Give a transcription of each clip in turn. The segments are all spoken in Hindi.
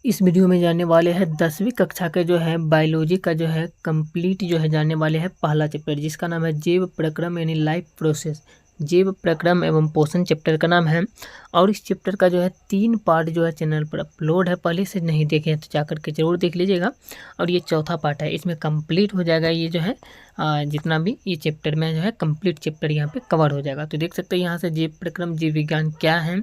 इस वीडियो में जानने वाले हैं 10वीं कक्षा के जो है बायोलॉजी का जो है कंप्लीट जो है जानने वाले हैं पहला चैप्टर, जिसका नाम है जैव प्रक्रम यानी लाइफ प्रोसेस। जैव प्रक्रम एवं पोषण चैप्टर का नाम है। और इस चैप्टर का जो है 3 पार्ट जो है चैनल पर अपलोड है, पहले से नहीं देखे हैं तो जाकर के जरूर देख लीजिएगा। और ये चौथा पार्ट है, इसमें कंप्लीट हो जाएगा ये जो है जितना भी ये चैप्टर में जो है कंप्लीट चैप्टर यहाँ पे कवर हो जाएगा। तो देख सकते हैं यहाँ से जैव प्रक्रम, जीव विज्ञान क्या है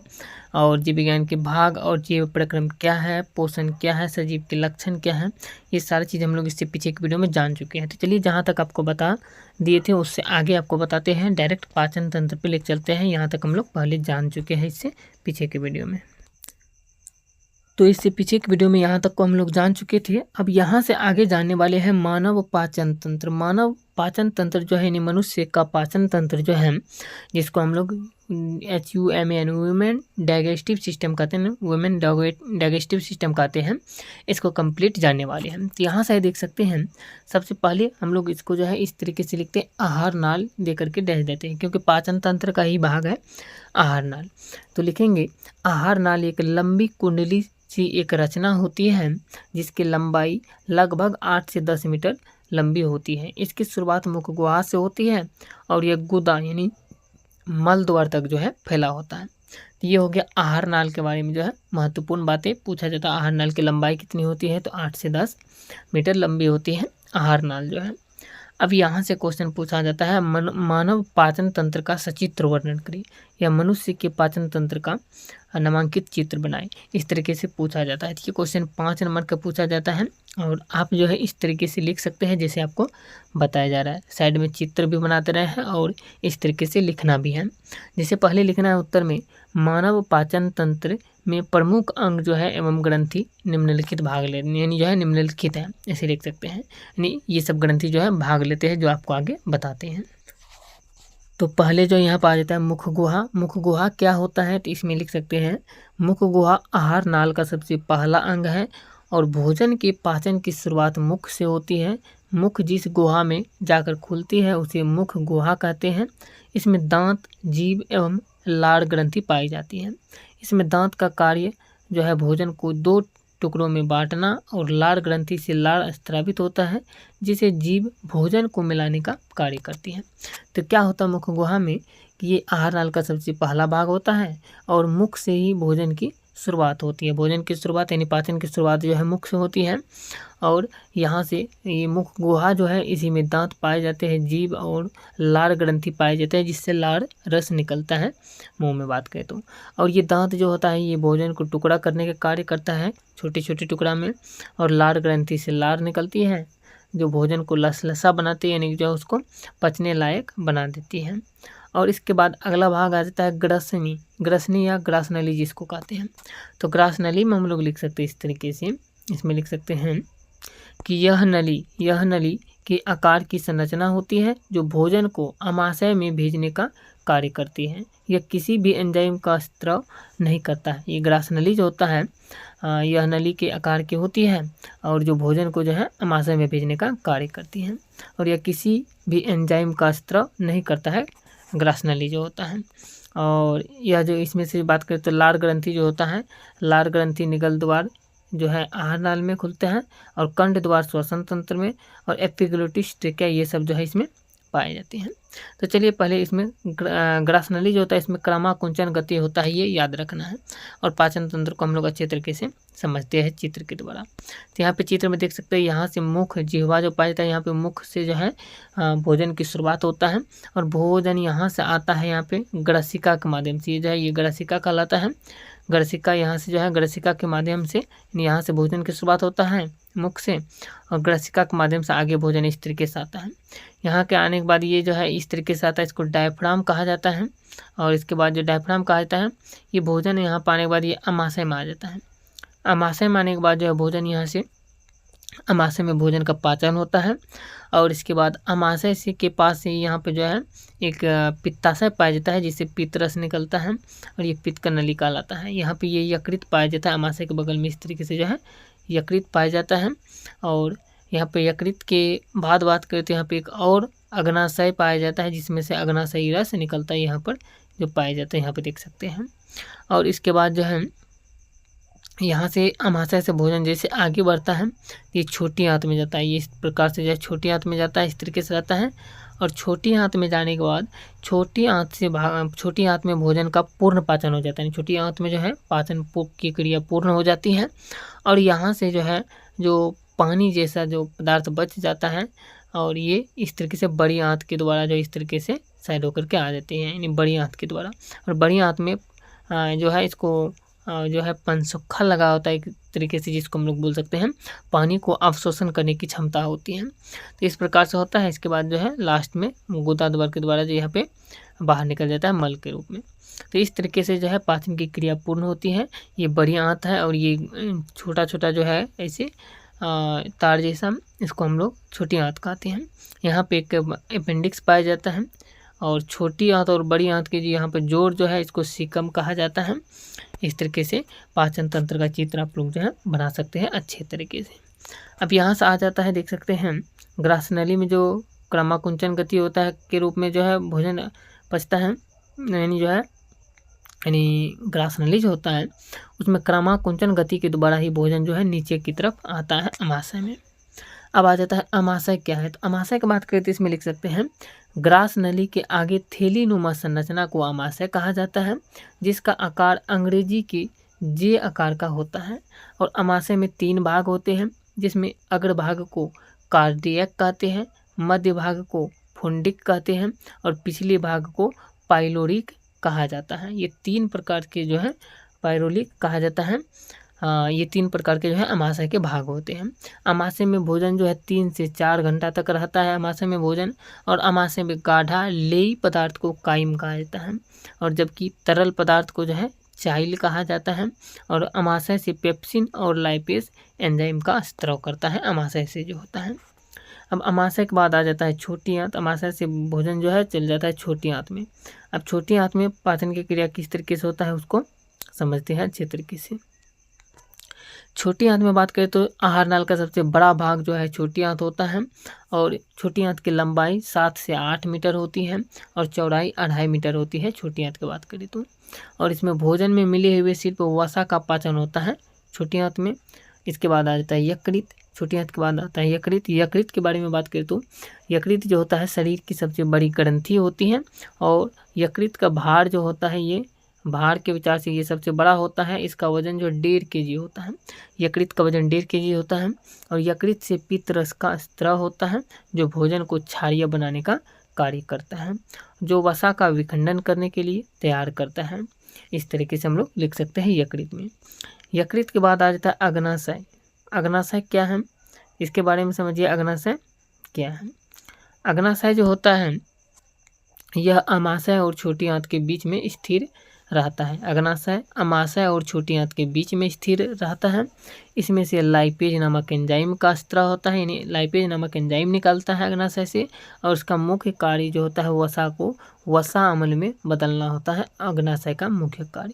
और जीव विज्ञान के भाग और जैव प्रक्रम क्या है, पोषण क्या है, सजीव के लक्षण क्या है, ये सारी चीज़ हम लोग इससे पीछे एक वीडियो में जान चुके हैं। तो चलिए जहाँ तक आपको बता दिए थे उससे आगे आपको बताते हैं, डायरेक्ट पाचन तंत्र पे ले चलते हैं। यहाँ तक हम लोग पहले जान चुके हैं इससे पीछे के वीडियो में। तो इससे पीछे के वीडियो में यहाँ तक को हम लोग जान चुके थे। अब यहाँ से आगे जानने वाले हैं मानव पाचन तंत्र। मानव पाचन तंत्र जो है यानी मनुष्य का पाचन तंत्र जो है, जिसको हम लोग HUMAN वुमेन डाइजेस्टिव सिस्टम कहते हैं, वुमेन डाइजेस्टिव सिस्टम कहते हैं, इसको कंप्लीट जानने वाले हैं। तो यहाँ से देख सकते हैं, सबसे पहले हम लोग इसको जो है इस तरीके से लिखते हैं, आहार नाल दे करके डैश देते हैं, क्योंकि पाचन तंत्र का ही भाग है आहार नाल। तो लिखेंगे आहार नाल एक लंबी कुंडली सी एक रचना होती है जिसकी लंबाई लगभग 8 से 10 मीटर लंबी होती है। इसकी शुरुआत मुख गुहा से होती है और यह गुदा यानी मल द्वार तक जो है फैला होता है। तो ये हो गया आहार नाल के बारे में जो है महत्वपूर्ण बातें पूछा जाता है। आहार नाल की लंबाई कितनी होती है, तो 8 से 10 मीटर लंबी होती है आहार नाल जो है। अब यहाँ से क्वेश्चन पूछा जाता है, मानव पाचन तंत्र का सचित्र वर्णन करिए, या मनुष्य के पाचन तंत्र का नामांकित चित्र बनाए, इस तरीके से पूछा जाता है। तो ये क्वेश्चन 5 नंबर का पूछा जाता है और आप जो है इस तरीके से लिख सकते हैं जैसे आपको बताया जा रहा है। साइड में चित्र भी बनाते रहे हैं और इस तरीके से लिखना भी है। जैसे पहले लिखना है उत्तर में, मानव पाचन तंत्र में प्रमुख अंग जो है एवं ग्रंथि निम्नलिखित भाग ले, यानी जो है निम्नलिखित है, ऐसे लिख सकते हैं, यानी ये सब ग्रंथि जो है भाग लेते हैं जो आपको आगे बताते हैं। तो पहले जो यहाँ पर आ जाता है मुख गुहा। मुख गुहा क्या होता है, तो इसमें लिख सकते हैं, मुख गुहा आहार नाल का सबसे पहला अंग है और भोजन के पाचन की शुरुआत मुख से होती है। मुख जिस गुहा में जाकर खुलती है उसे मुख गुहा कहते हैं। इसमें दांत, जीभ एवं लार ग्रंथि पाई जाती है। इसमें दांत का कार्य जो है भोजन को 2 टुकड़ों में बांटना और लार ग्रंथि से लार स्रावित होता है, जिसे जीभ भोजन को मिलाने का कार्य करती है। तो क्या होता है मुख गुहा में कि ये आहार नाल का सबसे पहला भाग होता है और मुख से ही भोजन की शुरुआत होती है। भोजन की शुरुआत यानी पाचन की शुरुआत जो है मुख से होती है और यहाँ से ये मुख गुहा जो है इसी में दांत पाए जाते हैं, जीभ और लार ग्रंथि पाए जाते हैं, जिससे लार रस निकलता है मुंह में बात करें तो। और ये दांत जो होता है ये भोजन को टुकड़ा करने का कार्य करता है छोटे छोटे टुकड़ा में, और लार ग्रंथि से लार निकलती है जो भोजन को लसलसा बनाती है, यानी जो उसको पचने लायक बना देती है। और इसके बाद अगला भाग आ जाता है ग्रसनी। ग्रसनी या ग्रासनली जिसको कहते हैं। तो ग्रासनली में हम लोग लिख सकते हैं इस तरीके से, इसमें लिख सकते हैं कि यह नली के आकार की संरचना होती है जो भोजन को आमाशय में भेजने का कार्य करती है। यह किसी भी एंजाइम का स्त्राव नहीं करता है। ये ग्रासनली जो होता है यह नली के आकार की होती है और जो भोजन को जो है आमाशय में भेजने का कार्य करती है, और यह किसी भी एंजाइम का स्त्राव नहीं करता है, ग्रासनली जो होता है। और यह जो इसमें से बात करें तो लार ग्रंथि जो होता है, लार ग्रंथि निगल द्वार जो है आहार नाल में खुलते हैं और कंठ द्वार श्वसन तंत्र में, और एपिग्लोटिस ट्रेकिया ये सब जो है इसमें पाए जाते हैं। तो चलिए पहले इसमें ग्रासनली जो होता है इसमें क्रमाकुंचन गति होता है, ये याद रखना है। और पाचन तंत्र को हम लोग अच्छे तरीके से समझते हैं चित्र के द्वारा। तो यहाँ पे चित्र में देख सकते हैं, यहाँ से मुख जिह्वा जो पाया जाता है, यहाँ पे मुख से जो है भोजन की शुरुआत होता है और भोजन यहाँ से आता है यहाँ पे ग्रसिका के माध्यम से, ये जो है ये ग्रसिका कहलाता है। ग्रसिका यहाँ से जो है ग्रसिका के माध्यम से यहाँ से भोजन की शुरुआत होता है मुख से, और ग्रसिका के माध्यम से आगे भोजन इस तरीके से आता है। यहाँ के आने के बाद ये जो है इस तरीके से आता है, इसको डायफ्राम कहा जाता है। और इसके बाद जो डायफ्राम कहा जाता है, ये भोजन यहाँ पर आने के बाद ये आमाशय में आ जाता है। आमाशय में आने के बाद जो है भोजन यहाँ से आमाशय में भोजन का पाचन होता है, और इसके बाद आमाशय से के पास से यहाँ पे जो है एक पित्ताशय पाया जाता है जिससे पित्त रस निकलता है और ये पित्त का नली कहलाता है। यहाँ पे ये यकृत पाया जाता है, आमाशय के बगल में इस तरीके से जो है यकृत पाया जाता है। और यहाँ पे यकृत के बाद बात करें तो यहाँ पे एक और अग्नाशय पाया जाता है जिसमें से अग्नाशयी रस निकलता है, यहाँ पर जो पाए जाते हैं यहाँ पे देख सकते हैं। और इसके बाद जो है यहाँ से अमाशय से भोजन जैसे आगे बढ़ता है, ये छोटी आंत में जाता है। ये इस प्रकार से जो है छोटी आंत में जाता है, इस तरीके से रहता है। और छोटी आंत में जाने के बाद छोटी आंत में भोजन का पूर्ण पाचन हो जाता है। छोटी आंत में जो है पाचन की क्रिया पूर्ण हो जाती है। और यहाँ से जो है जो पानी जैसा जो पदार्थ बच जाता है, और ये इस तरीके से बड़ी आंत के द्वारा जो इस तरीके से साइड होकर के आ जाती है, यानी बड़ी आंत के द्वारा। और बड़ी आंत में जो है इसको जो है पंसुखा लगा होता है एक तरीके से, जिसको हम लोग बोल सकते हैं पानी को अवशोषण करने की क्षमता होती है। तो इस प्रकार से होता है। इसके बाद जो है लास्ट में गुदाद्वार के द्वारा जो यहाँ पे बाहर निकल जाता है मल के रूप में। तो इस तरीके से जो है पाचन की क्रिया पूर्ण होती है। ये बड़ी आंत है और ये छोटा छोटा जो है ऐसे तार जैसा, इसको हम लोग छोटी आंत कहते हैं। यहाँ पे एक अपेंडिक्स पाया जाता है। और छोटी आंत और बड़ी आंत के यहाँ पे जोड़ जो है इसको सीकम कहा जाता है। इस तरीके से पाचन तंत्र का चित्र आप लोग जो है बना सकते हैं अच्छे तरीके से। अब यहाँ से आ जाता है, देख सकते हैं ग्रासनली में जो क्रमाकुंचन गति होता है के रूप में जो है भोजन पचता है, यानी ग्रासनली जो होता है उसमें क्रमाकुंचन गति के द्वारा ही भोजन जो है नीचे की तरफ आता है अमाशय में। अब आ जाता है अमाशय क्या है। तो अमाशय की बात करें तो इसमें लिख सकते हैं ग्रास नली के आगे थैली नुमा संरचना को अमाशय कहा जाता है, जिसका आकार अंग्रेजी के जे आकार का होता है। और अमाशय में 3 भाग होते हैं, जिसमें अग्र भाग को कार्डियक कहते हैं, मध्य भाग को फुंडिक कहते हैं और पिछले भाग को पाइलोरिक कहा जाता है। ये 3 प्रकार के जो है पाइलोरिक कहा जाता है। ये 3 प्रकार के जो है अमाशय के भाग होते हैं। अमाशय में भोजन जो है 3 से 4 घंटा तक रहता है अमाशय में भोजन। और अमाशय में गाढ़ा लेई पदार्थ को काइम कहा जाता है, और जबकि तरल पदार्थ को जो है चाइल कहा जाता है। और अमाशय से पेप्सिन और लाइपेज एंजाइम का स्त्राव करता है अमाशय से जो होता है। अब अमाशय के बाद आ जाता है छोटी आंत। अमाशय से भोजन जो है चल जाता है छोटी आंत में। अब छोटी आंत में पाचन की क्रिया किस तरीके से होता है उसको समझते हैं अच्छे तरीके से। छोटी आंत में बात करें तो आहार नाल का सबसे बड़ा भाग जो है छोटी आंत होता है। और छोटी आंत की लंबाई 7 से 8 मीटर होती है और चौड़ाई 2.5 मीटर होती है छोटी आंत की बात करें तो। और इसमें भोजन में मिले हुए सिर्फ वसा का पाचन होता है छोटी आंत में। इसके बाद आ जाता है यकृत। छोटी आंत के बाद आता है यकृत। यकृत के बारे में बात करें तो यकृत जो होता है शरीर की सबसे बड़ी ग्रंथि होती है। और यकृत का भार जो होता है, ये भार के विचार से ये सबसे बड़ा होता है। इसका वजन जो 1.5 kg होता है। यकृत का वजन 1.5 kg होता है। और यकृत से पित्त रस का स्त्राव होता है, जो भोजन को क्षारीय बनाने का कार्य करता है, जो वसा का विखंडन करने के लिए तैयार करता है। इस तरीके से हम लोग लिख सकते हैं यकृत में। यकृत के बाद आ जाता है अग्नाशय। अग्नाशय क्या है इसके बारे में समझिए। अग्नाशय क्या है। अग्नाशय जो होता है यह अमाशय और छोटी आंत के बीच में स्थिर रहता है। अग्नाशय अमाशय और छोटी आंत के बीच में स्थिर रहता है। इसमें से लाइपेज नामक एंजाइम का स्त्राव होता है, यानी लाइपेज नामक एंजाइम निकलता है अग्नाशय से। और उसका मुख्य कार्य जो होता है वसा को वसा अम्ल में बदलना होता है अग्नाशय का मुख्य कार्य।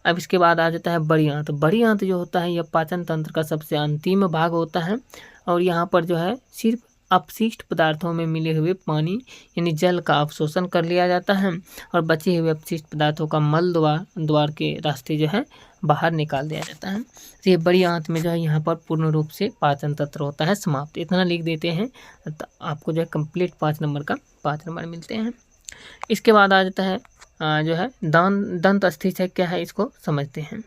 अब इसके बाद आ जाता है बड़ी आंत। बड़ी आंत जो होता है यह पाचन तंत्र का सबसे अंतिम भाग होता है। और यहाँ पर जो है सिर्फ अपशिष्ट पदार्थों में मिले हुए पानी यानी जल का अवशोषण कर लिया जाता है, और बचे हुए अपशिष्ट पदार्थों का मल द्वार के रास्ते जो है बाहर निकाल दिया जाता है। तो ये बड़ी आंत में जो है यहाँ पर पूर्ण रूप से पाचन तंत्र होता है समाप्त। इतना लिख देते हैं तो आपको जो है कंप्लीट 5 नंबर का 5 नंबर मिलते हैं। इसके बाद आ जाता है जो है दंत अस्थिक्षय क्या है, इसको समझते हैं।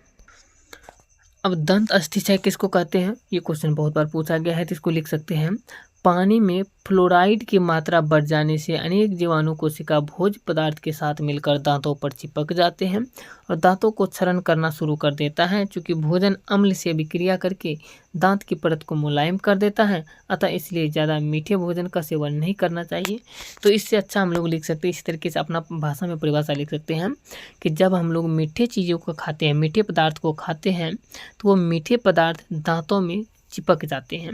अब दंत अस्थिक्षय किसको कहते हैं, ये क्वेश्चन बहुत बार पूछा गया है, तो इसको लिख सकते हैं। पानी में फ्लोराइड की मात्रा बढ़ जाने से अनेक जीवाणु कोशिका भोज पदार्थ के साथ मिलकर दांतों पर चिपक जाते हैं और दांतों को क्षरण करना शुरू कर देता है। चूँकि भोजन अम्ल से विक्रिया करके दांत की परत को मुलायम कर देता है, अतः इसलिए ज़्यादा मीठे भोजन का सेवन नहीं करना चाहिए। तो इससे अच्छा हम लोग लिख सकते हैं, इस तरीके से अपना भाषा में परिभाषा लिख सकते हैं कि जब हम लोग मीठे चीज़ों को खाते हैं, मीठे पदार्थ को खाते हैं, तो वो मीठे पदार्थ दांतों में चिपक जाते हैं।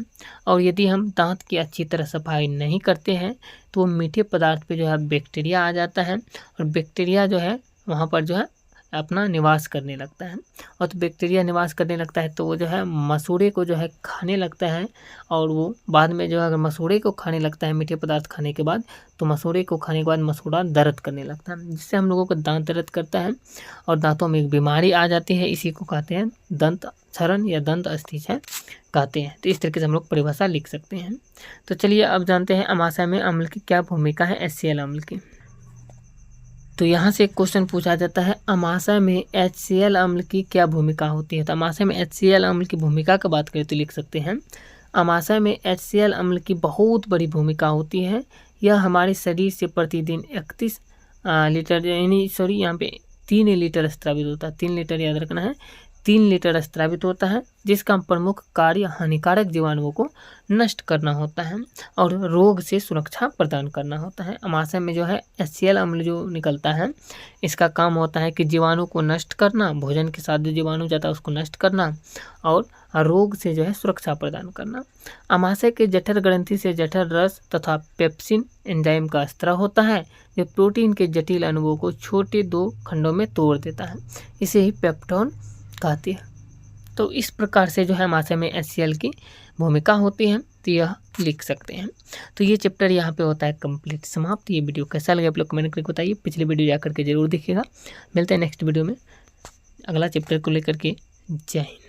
और यदि हम दांत की अच्छी तरह सफाई नहीं करते हैं तो वो मीठे पदार्थ पे जो है बैक्टीरिया आ जाता है, और बैक्टीरिया जो है वहाँ पर जो है अपना निवास करने लगता है। और तो बैक्टीरिया निवास करने लगता है तो वो जो है मसूड़े को जो है खाने लगता है, और वो बाद में जो है अगर मसूड़े को खाने लगता है मीठे पदार्थ खाने के बाद, तो मसूड़े को खाने के बाद मसूड़ा दर्द करने लगता है, जिससे हम लोगों को दांत दर्द करता है और दांतों में एक बीमारी आ जाती है। इसी को कहते हैं दंत क्षरण या दंत अस्थिज है कहते हैं। तो इस तरीके से हम लोग परिभाषा लिख सकते हैं। तो चलिए अब जानते हैं अमाशय में अम्ल की क्या भूमिका है HCl अम्ल की। तो यहाँ से एक क्वेश्चन पूछा जाता है अमाशय में HCl अम्ल की क्या भूमिका होती है। तो अमाशय में HCl अम्ल की भूमिका का बात करें तो लिख सकते हैं अमाशय में HCl अम्ल की बहुत बड़ी भूमिका होती है। यह हमारे शरीर से प्रतिदिन 31 लीटर यानी यहाँ पे 3 लीटर स्रावित होता है। 3 लीटर याद रखना है, 3 लीटर स्रावित होता है, जिसका प्रमुख कार्य हानिकारक जीवाणुओं को नष्ट करना होता है और रोग से सुरक्षा प्रदान करना होता है। अमाशय में जो है HCl अम्ल जो निकलता है, इसका काम होता है कि जीवाणु को नष्ट करना, भोजन के साथ जो जीवाणु जाता है उसको नष्ट करना और रोग से जो है सुरक्षा प्रदान करना। अमाशय के जठर ग्रंथि से जठर रस तथा पेप्सिन एंजाइम का स्त्राव होता है, जो प्रोटीन के जटिल अणुओं को छोटे 2 खंडों में तोड़ देता है। इसे ही पेप्टोन कहती है। तो इस प्रकार से जो है अमाशय में HCl की भूमिका होती है, तो यह लिख सकते हैं। तो ये चैप्टर यहाँ पे होता है कंप्लीट समाप्त। ये वीडियो कैसा लगा आप लोग कमेंट करके बताइए। पिछले वीडियो जा करके जरूर देखिएगा। मिलते हैं नेक्स्ट वीडियो में अगला चैप्टर को लेकर के। जय हिंद।